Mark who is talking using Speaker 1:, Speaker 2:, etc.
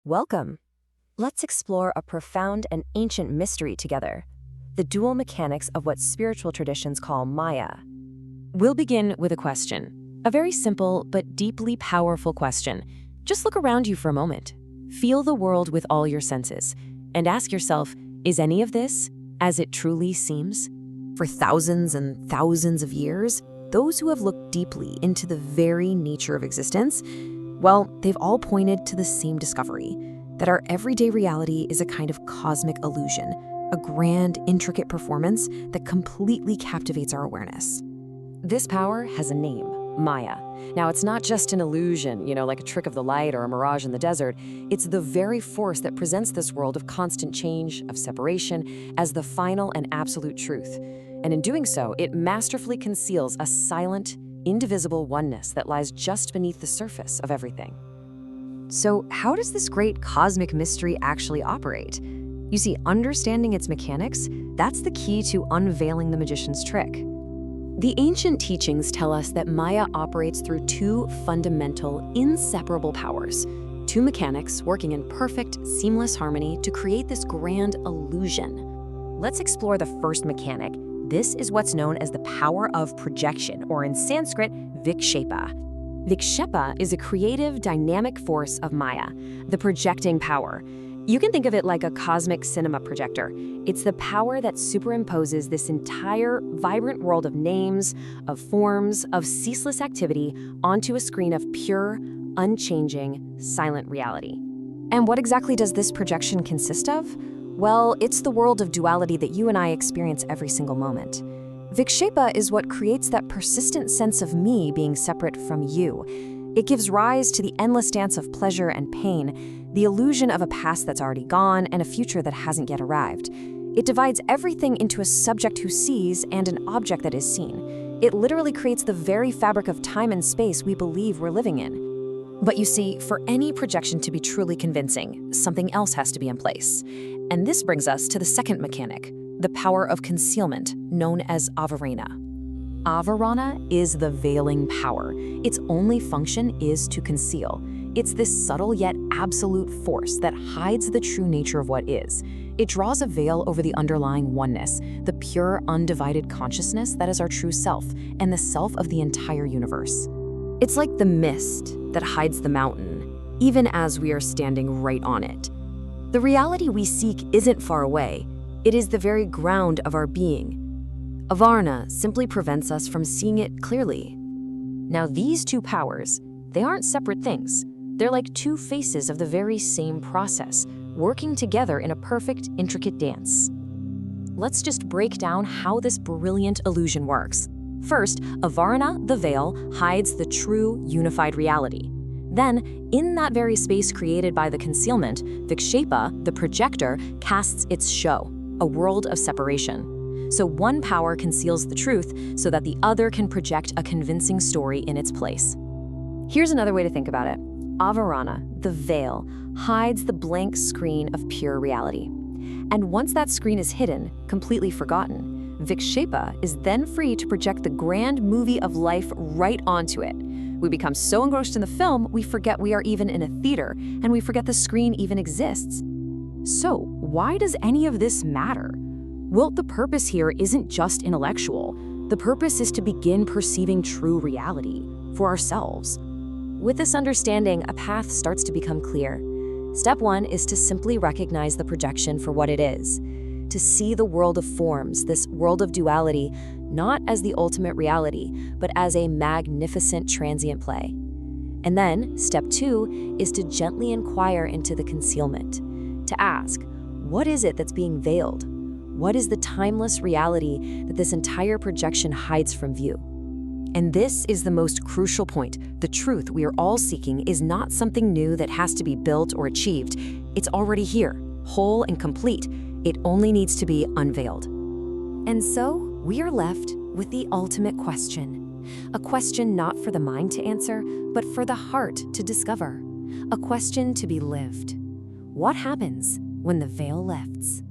Speaker 1: Welcome. Let's explore a profound and ancient mystery together, the dual mechanics of what spiritual traditions call Maya. We'll begin with a question, a very simple but deeply powerful question. Just look around you for a moment. Feel the world with all your senses, and ask yourself, is any of this as it truly seems? For thousands and thousands of years, those who have looked deeply into the very nature of existence, well, they've all pointed to the same discovery, that our everyday reality is a kind of cosmic illusion, a grand, intricate performance that completely captivates our awareness. This power has a name, Maya. Now, it's not just an illusion, like a trick of the light or a mirage in the desert. It's the very force that presents this world of constant change, of separation, as the final and absolute truth. And in doing so, it masterfully conceals a silent, indivisible oneness that lies just beneath the surface of everything. So, how does this great cosmic mystery actually operate? You see, understanding its mechanics, that's the key to unveiling the magician's trick. The ancient teachings tell us that Maya operates through two fundamental, inseparable powers, two mechanics working in perfect, seamless harmony to create this grand illusion. Let's explore the first mechanic. This is what's known as the power of projection, or in Sanskrit, Vikshepa. Vikshepa is a creative, dynamic force of Maya, the projecting power. You can think of it like a cosmic cinema projector. It's the power that superimposes this entire vibrant world of names, of forms, of ceaseless activity onto a screen of pure, unchanging, silent reality. And what exactly does this projection consist of? Well, it's the world of duality that you and I experience every single moment. Vikshepa is what creates that persistent sense of me being separate from you. It gives rise to the endless dance of pleasure and pain, the illusion of a past that's already gone and a future that hasn't yet arrived. It divides everything into a subject who sees and an object that is seen. It literally creates the very fabric of time and space we believe we're living in. But you see, for any projection to be truly convincing, something else has to be in place. And this brings us to the second mechanic, the power of concealment, known as Avarana. Avarana is the veiling power. Its only function is to conceal. It's this subtle yet absolute force that hides the true nature of what is. It draws a veil over the underlying oneness, the pure, undivided consciousness that is our true self and the self of the entire universe. It's like the mist that hides the mountain, even as we are standing right on it. The reality we seek isn't far away. It is the very ground of our being. Avarana simply prevents us from seeing it clearly. Now, these two powers, they aren't separate things. They're like two faces of the very same process, working together in a perfect, intricate dance. Let's just break down how this brilliant illusion works. First, Avarana, the veil, hides the true, unified reality. Then, in that very space created by the concealment, Vikshepa, the projector, casts its show, a world of separation. So one power conceals the truth so that the other can project a convincing story in its place. Here's another way to think about it. Avarana, the veil, hides the blank screen of pure reality. And once that screen is hidden, completely forgotten, Vikshepa is then free to project the grand movie of life right onto it. We become so engrossed in the film, we forget we are even in a theater, and we forget the screen even exists. So, why does any of this matter? Well, the purpose here isn't just intellectual. The purpose is to begin perceiving true reality for ourselves. With this understanding, a path starts to become clear. Step one is to simply recognize the projection for what it is, to see the world of forms, this world of duality, not as the ultimate reality, but as a magnificent transient play. And then, step two is to gently inquire into the concealment, to ask, what is it that's being veiled? What is the timeless reality that this entire projection hides from view? And this is the most crucial point. The truth we are all seeking is not something new that has to be built or achieved. It's already here, whole and complete. It only needs to be unveiled. And so, we are left with the ultimate question. A question not for the mind to answer, but for the heart to discover. A question to be lived. What happens when the veil lifts?